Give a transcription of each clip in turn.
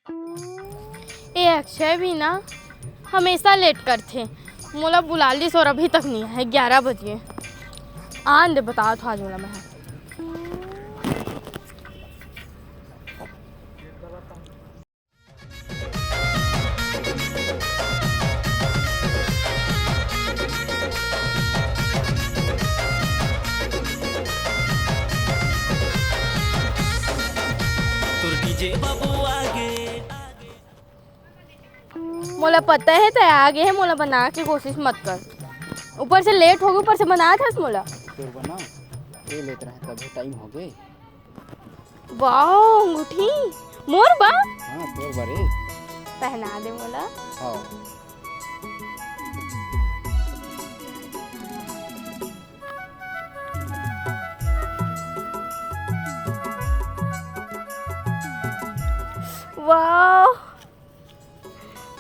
ये अक्षय भी ना हमेशा लेट करते। मोला बुला ली और अभी तक नहीं है, 11 बजे। आन दे बता था आज मोला मैं मोला पता है तो आगे है। मोला बना के कोशिश मत कर, ऊपर से लेट हो गई, ऊपर से बनाया था मोला। फिर बना ये लेट रहे तभी टाइम हो गए। वाह अंगूठी मोर बा। हाँ तोर बारे पहना दे मोला। हाँ वाह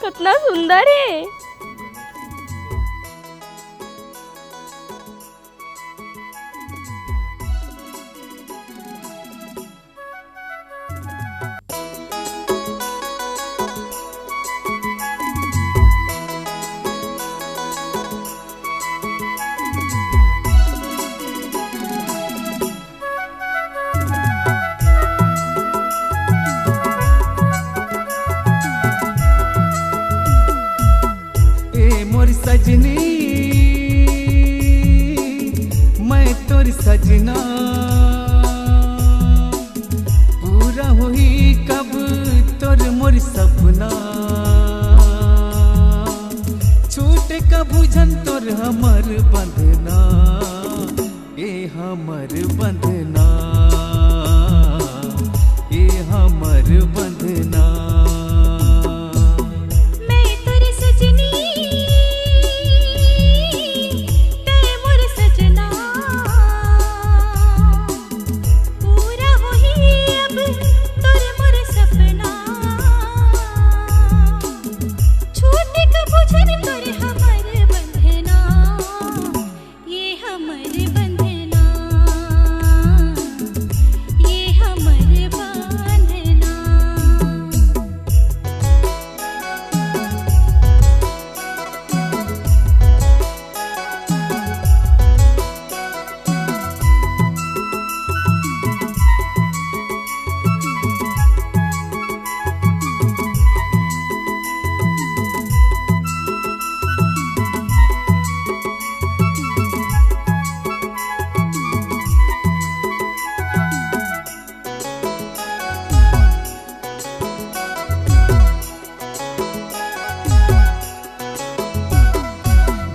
कितना सुंदर है। सजनी मैं तोर सजना पूरा हुई कब तोर मोर सपना छूट कब बुझन तोर हमर बंधना ए हमर बंधना ए हमर बंधना।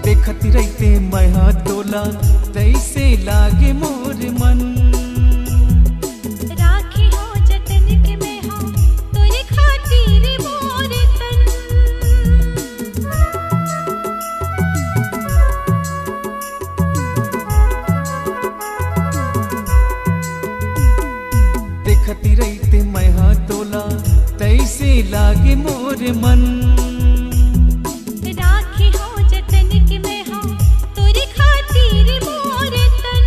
देखती रहते मैं हाथ तोला तैसे लागे मोर मन राखी हो जतन के मैं हो तोरे खातिर मोर तन। देखती रहते मैं हाथ तोला तैसे लागे मोर मन राखी हो जतन के मैं हो तोरे खातिर मोर तन।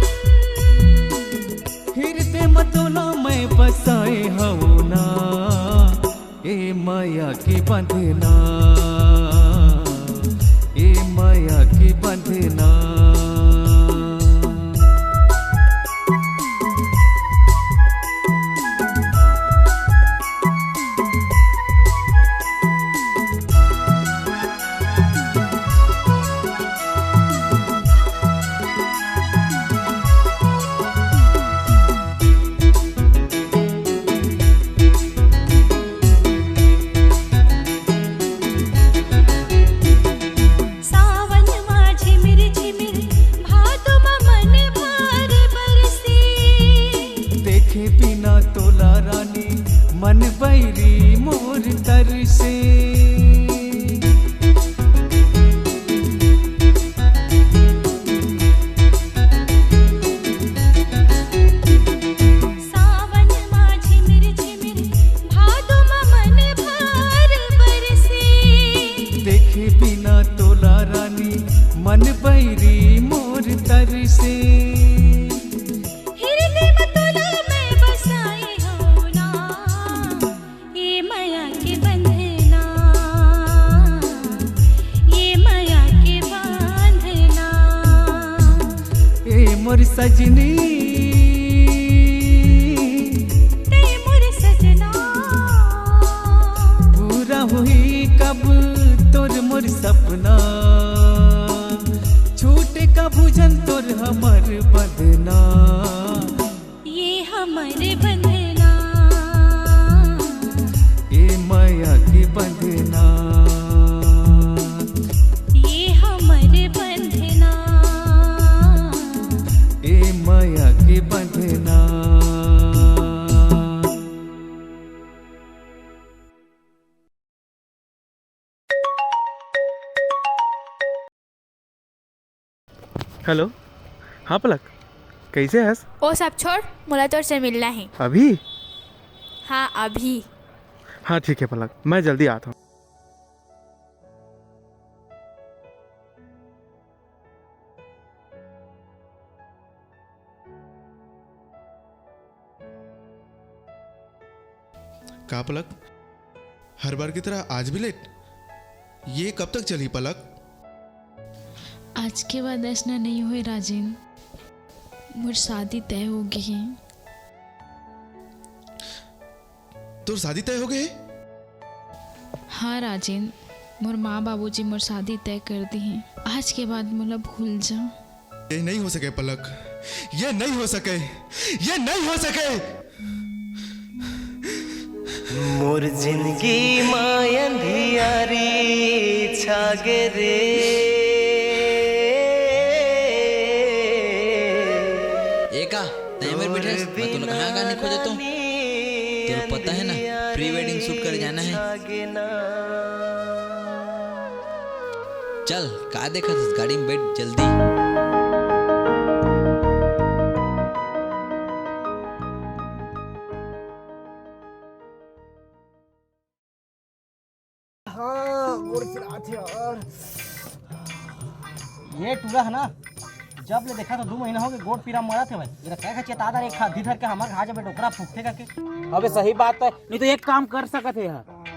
मोर सजनी ते मोर सजना पूरा हुई कब तोर मोर सपना छूटे का भुजन तोर हमर बदना ये हमारे बंधना ए माया के बंधना ये हमारे बंधना ए माया के बंधना। हेलो हाँ पलक, कैसे हस? ओ सब छोड़, मुला तोर से मिलना है। अभी? हाँ अभी। हाँ ठीक है पलक, मैं जल्दी आता हूँ। का पलक, हर बार की तरह आज भी लेट? ये कब तक चली पलक? आज के बाद ऐसा नहीं हुए राजेन, मुझ शादी तय हो गई है। तो शादी तय हो गई? हाँ राजेन, मोर माँ बाबूजी मोर शादी तय कर दी है। आज के बाद मुला भूल जा। ये नहीं हो सके पलक, ये नहीं हो सके, ये नहीं हो सके। मोर जिंदगी माया धियारी छागे रे, एका तैमेर बैठे मैं तूने कहाँ गाने खोजे तो तुझे पता है ना, प्री वेडिंग शूट कर जाना है। चल का देखा गाड़ी में बैठ जल्दी। ये टूरा है ना, जब ले देखा तो 2 महीना हो गए गोड़ पीरा मरा थे भाई। ये क्या चेता था, एक हाथ धर के हमारे खा जब डोकरा फूकते करके। अबे सही बात है, नहीं तो एक काम कर सकत है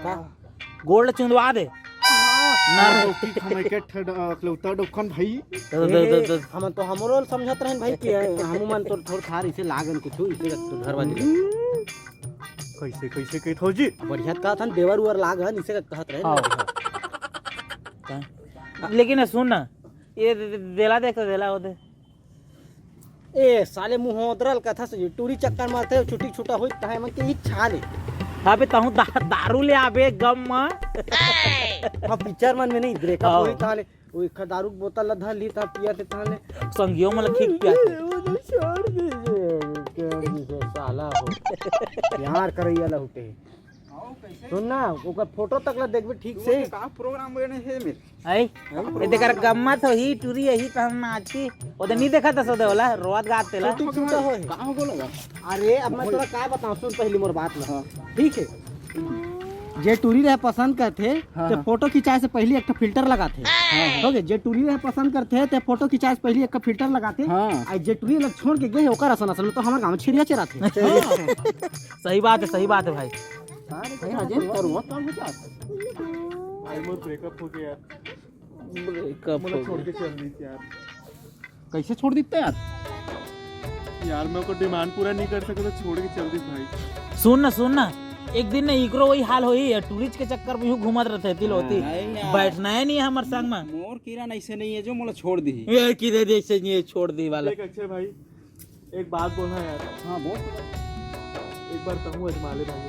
का गोड़ चुंदवा दे ना रोटी हमें के ठडकलौता डोखन भाई। हम तो हमरो समझत रहन भाई कि हम मन तो थोड़ थार इसे लागन कुछ इसे तो घर वाली कैसे कैसे कहत हो जी, बढ़िया का था देवर उवर लागन इसे कहत रहे। लेकिन सुन ना, ये देला देख देला होते ए साले मुंह उधरल कथा से टूरी चक्कर मारते छुट्टी छुटा होई तहे मन के इच्छा ले। अबे तहु दारू ले आबे गम में हां पिक्चर मन में नहीं ब्रेकअप होई ताले वो एक दारू की बोतल लधा ली ता पिया थे ताले संगियों में ठीक पिया वो छोड़ दीजिए साला हो प्यार करैया लहुटे। सुन ना ओकर फोटो तक ला देखबे ठीक से का प्रोग्राम बने है में आई ए देकर गम्मत हो ही टूरी यही कहन नाची ओदे नहीं देखा त सोदे वाला रोत गाते ला छूटा होए कहां बोलगा। अरे अब मैं तोरा का बताऊं, सुन पहली मोर बात ला ठीक है। जे टूरी रहे पसंद करते तो फोटो खिंचाए से पहले एक फिल्टर लगाते हो गए। जे टूरी रहे पसंद करते तो फोटो खिंचाए से पहले एक फिल्टर लगाते आई जे टूरी लग छोड़ के गए ओकर असन असन तो हमारे गांव में छिरिया चराते। सही बात है भाई। ब्रेकअप हो गया, छोड़ के चल रही थी यार। कैसे छोड़ देते यार मैं को डिमांड पूरा नहीं कर सका तो छोड़ के चल दी भाई। सुन ना एक दिन ने इकरो वही हाल होई है, टूरिस्ट के चक्कर में यूं घूमत रहते तिल होती बैठना है नहीं हमारे संग में। मोर किरण ऐसे नहीं है जो मोला छोड़ दी ये किरे जैसे नहीं छोड़ दी वाला। एक अच्छे भाई एक बात बोलना यार। हां बोल। एक बार कहूं अजमाले भाई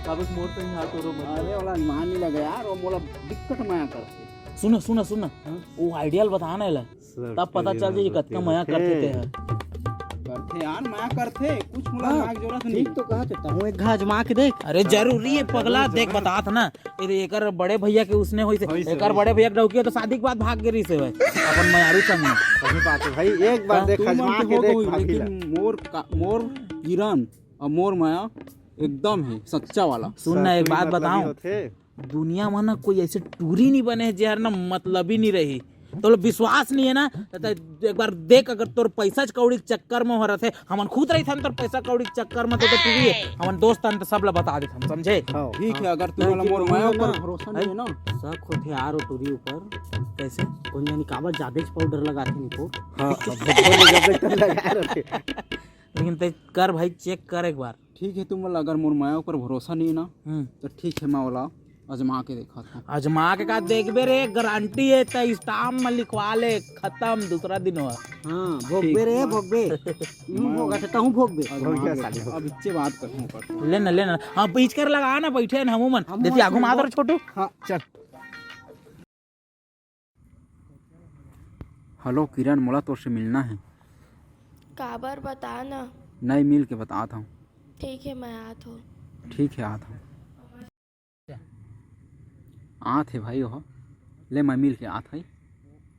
काबस मोर पे हाथ और मत। अरे वाला मान नहीं लगा यार, वो मोला दिक्कत माया करते। सुन वो आइडियल बताना है तब पता चल जाए कतना माया करते थे यार माया करते कुछ मोला लाग जरूरत नहीं। ठीक तो कहत है हूं एक घाज मां के देख। अरे जरूरी है पगला, देख बतात ना एकर बड़े भैया के उसने होई से एकर बड़े भैया के डौकी तो शादी के बाद भाग गिरी से भाई अपन मायारू संग। सही बात है भाई, एक बार देख आजमा के देख। लेकिन मोर किरण और मोर माया एकदम है सच्चा वाला। सुन ना एक बात बताऊं, दुनिया में ना कोई ऐसे टूरी नहीं बने जहर ना मतलब ही नहीं रही। तो विश्वास नहीं है ना तो एक बार देख, अगर तोर पैसा कौड़ी के चक्कर में हो रहे थे, हमन खुद रही थे तोर पैसा कौड़ी के चक्कर में तो टूरी है, हमन दोस्त तो सब ला बता देते हम, समझे? ठीक है, अगर तू मोर माया ऊपर भरोसा नहीं है ना, शक होते यार वो टूरी ऊपर कैसे कौन जानी काबर ज्यादा पाउडर लगाते नहीं को। हां लगा रहे, लेकिन ते कर भाई, चेक कर एक बार। ठीक है, तुम अगर मोर माया ऊपर भरोसा नहीं है ना तो ठीक है, मैं वाला आजमा के देखा था। आजमा के का देखबे रे, गारंटी है त स्टाम्प में लिखवा ले, खत्म, दूसरा दिन हुआ। हां भोगबे रे भोगबे, यूं होगा तो तहु भोगबे। अब इससे बात करूं कर लेना हां, बीच कर लगा ना, बैठे न हमू मन देती आगू मादर छोटू। हां चल। हेलो किरण, मोला तो से मिलना है। काबर बता ना। नहीं मिल के बताता हूँ। ठीक है, मैं आत हूँ। ठीक है, आता हूँ। आत है भाई, हो ले मैं मिल के आत है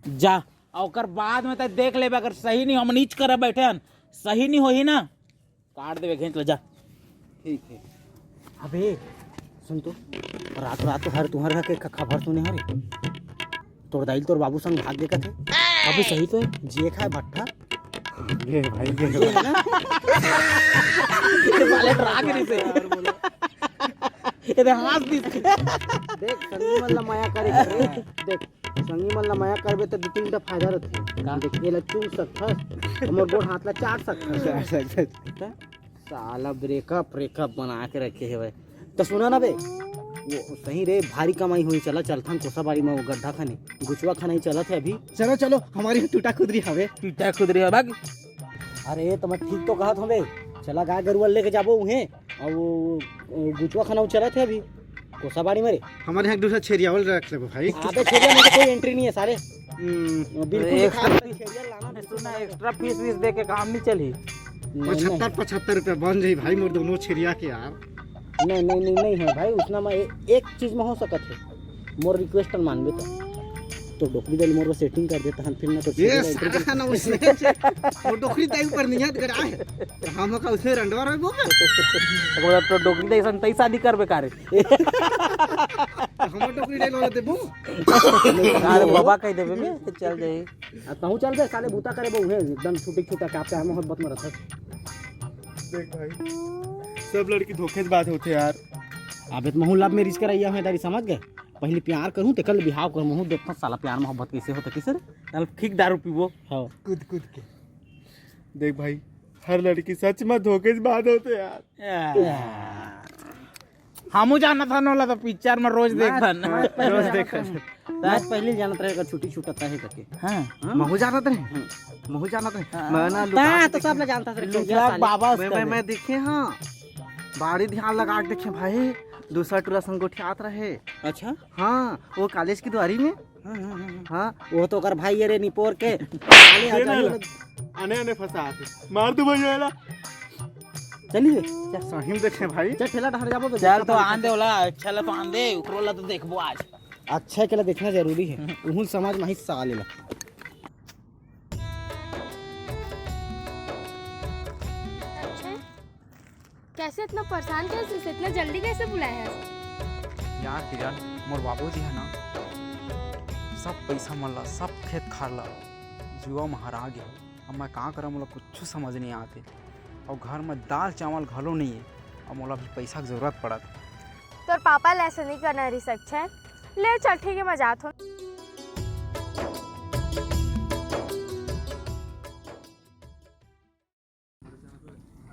जा, और बाद में तो देख ले, अगर सही नहीं हम नीच कर बैठे हन, सही नहीं होही ना काट देवे, घेंच ले जा। ठीक है। अबे सुन तो, रात रात हर तुम्हारे के खबर सुने हरे, तोर दाइल तोर बाबू संग भाग देखा थे। अबे सही तो है, जिए खाए भट्ठा ये भाई ये साले राग नहीं से ये हाथ दी देख, संगी मन ला माया करे रे, देख संगी मन ला माया करबे तो दो तीन टा फायदा रहथे। देख ये ला चूम सकथस, हमर गोड़ हाथ ला चाट सकथस। साला ब्रेकअप बना के रखे है भाई। तो सुना ना बे, वो सही रे, भारी कमाई हुई, चला चलथन कोसाबाड़ी में वो गड्ढा खाने गुचवा खाना ही चला थे अभी। चलो चलो, हमारी टूटा खुदरी हवे, टूटा खुदरी है भाग। अरे तो मैं ठीक तो कहा था बे, चला गाय गरुआ लेके जाबो उन्हें, और वो गुचवा खाना वो चला थे अभी कोसाबाड़ी में रे। हमारे यहाँ दूसरा छेरियावल रख ले भाई। अबे छेरिया में तो कोई एंट्री नहीं है सारे, बिल्कुल छेरिया लाना, सुना एक्स्ट्रा फीस दे के काम नहीं चली। 75 रुपया बन जाई भाई मोर दोनों छेरिया के यार। नहीं है भाई, उसना में एक चीज में हो सकत है, मोर रिक्वेस्ट मानबे तो डोकरी दल मोर सेटिंग कर देता हन, फिर ना तो ये सारा ना उसने वो डोकरी ताई ऊपर नियत कराए, हम का उसने रंडवा रहे वो तो डोकरी दे सन तई शादी करबे कारे। हम डोकरी ले लो देबो, अरे बाबा कह देबे बे, चल जाई तहु चल दे, साले बूता करे बहु है एकदम छूटा का प्यार मोहब्बत में रहत। देख भाई, सब लड़की धोखेबाज होते यार। अबे तो मोहल्ला में रिस्क कराइया है दारी, समझ गए? पहले प्यार करूं ते कल बिहाव कर महू देखता साला प्यार मोहब्बत कैसे होता किसे रे। चल ठीक दारू पीबो। हां कूद के देख भाई, हर लड़की सच में धोखेबाज होते यार। हमू जानत हन वाला तो पिक्चर में रोज देखन, रोज देखन। मैं पहले जानत रहे, छुट्टी छूटता है करके। हां महू जानत रहे, महू जानत रहे, मैं ना लुका तो सब जानता था बाबा। मैं देखे हां, बाड़ी ध्यान लगा के देखे भाई, दूसरा टूरा संगोठियात रहे। अच्छा हाँ, वो कॉलेज की द्वारी में। हाँ वो तो कर भाई ये रे निपोर के आने फंसा मार दो भाई वाला। चलिए सही में देखे भाई, चल ठेला ठहर जाबो तो चल तो आन दे वाला, अच्छा ला तो आन दे, उकरोला तो देखबो आज। अच्छा के ला देखना जरूरी है, उहुं समाज में हिस्सा लेला। कैसे इतना परेशान, कैसे इतना जल्दी कैसे बुलाया है? यार किरण, मोर बाबूजी है ना, सब पैसा मल्ला, सब खेत खार ला जुआ में हरा गया। अब मैं कहाँ करा, मोला कुछ समझ नहीं आते, और घर में दाल चावल घलो नहीं है, और मोला भी पैसा की जरूरत पड़ा। तोर पापा ऐसे नहीं करना रही सकते हैं। ले चल ठीक है, मैं जात हूँ।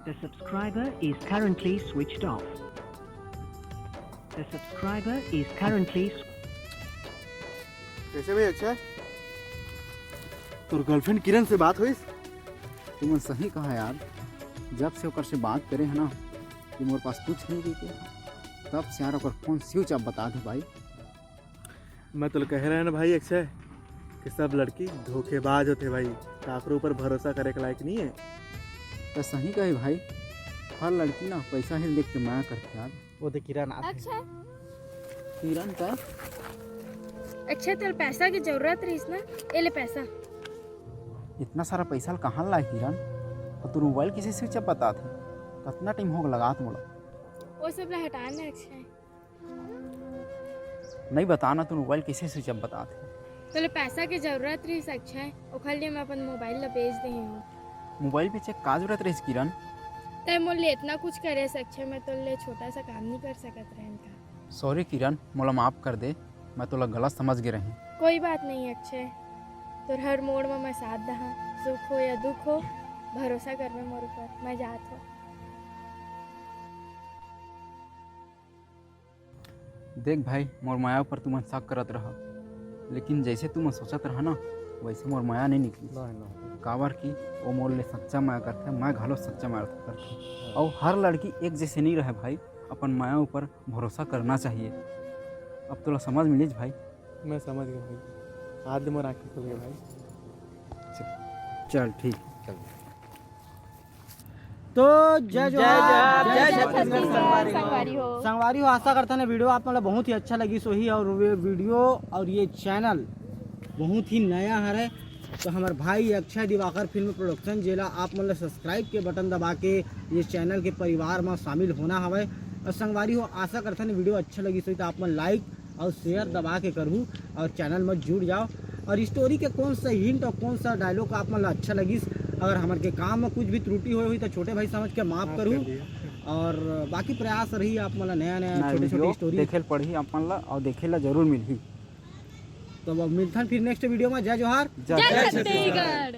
The subscriber is currently switched off. The subscriber is currently. कैसे भाई? अच्छा, तोर गर्लफ्रेंड किरण से बात हुई? तुमने सही कहा यार, जब से ओकर से बात करे है ना कि मोर पास कुछ नहीं देते, तब से यार ओकर फोन स्विच ऑफ बता दे भाई। मैं तो कह रहा है ना भाई अक्षय कि सब लड़की धोखेबाज होते भाई, काकरों पर भरोसा करे के लायक नहीं है। तो सही कहे भाई, हर लड़की ना पैसा ही देख के माया करते यार। वो देख किरण अच्छा किरण का अच्छा, तेरे पैसा की जरूरत रही ना, ये ले पैसा। इतना सारा पैसा कहाँ ला किरण, और तू मोबाइल किसी स्विच ऑफ बता थे, कितना टाइम हो लगा मोला वो सब ला हटाना। अच्छा नहीं बताना, तू मोबाइल किसी स्विच ऑफ बता थे। तोले पैसा की जरूरत रही अक्षय ओखर लिए मैं अपन मोबाइल ला बेच दे हूँ। मोबाइल पीछे का जरूरत रही किरण? तय मोले इतना कुछ करे अक्षय मैं तोले छोटा सा काम नहीं कर सकत रहन का। सॉरी किरण, मोला माफ कर दे, मैं तोला गलत समझ गे रही। कोई बात नहीं अक्षय, तोर हर मोड़ में मैं साथ दहा, सुख हो या दुख हो भरोसा कर में मोर ऊपर, मैं जात हो। देख भाई, मोर माया ऊपर तुम शक करत रहा, लेकिन जैसे तुम सोचत रहा ना वैसे मोर माया नहीं निकली। काबर की वो मोर ले सच्चा माया करते, मैं घलो सच्चा माया करते। और हर लड़की एक जैसे नहीं रहे भाई, अपन माया ऊपर भरोसा करना चाहिए। अब तो समझ मिलीज भाई। मैं समझ गया भाई, आज मोर आँखें खुल गए भाई। चल ठीक चल। तो जय संगवारी हो। संगवारी हो, आशा करता है वीडियो आप मतलब बहुत ही अच्छा लगी सोही। और वीडियो और ये चैनल बहुत ही नया है, तो हमारे भाई अक्षय दिवाकर फिल्म प्रोडक्शन जेला आप मतलब सब्सक्राइब के बटन दबा के ये चैनल के परिवार में शामिल होना हवे। और संगवारी हो, आशा करता है वीडियो अच्छा लगी सोही तो आप मन लाइक और शेयर दबा के करूँ और चैनल में जुड़ जाओ। और स्टोरी के कौन सा हिंट और कौन सा डायलॉग आप मतलब अच्छा लगी, अगर हमारे के काम में कुछ भी त्रुटि हुई तो छोटे भाई समझ के माफ़ करूँ। और बाकी प्रयास रही आप मतलब नया नया छोटे छोटे स्टोरी देखे पढ़ी अपन ला और देखे ला जरूर मिली। तो अब मिलता फिर नेक्स्ट वीडियो में। जय जोहार, जय छत्तीसगढ़।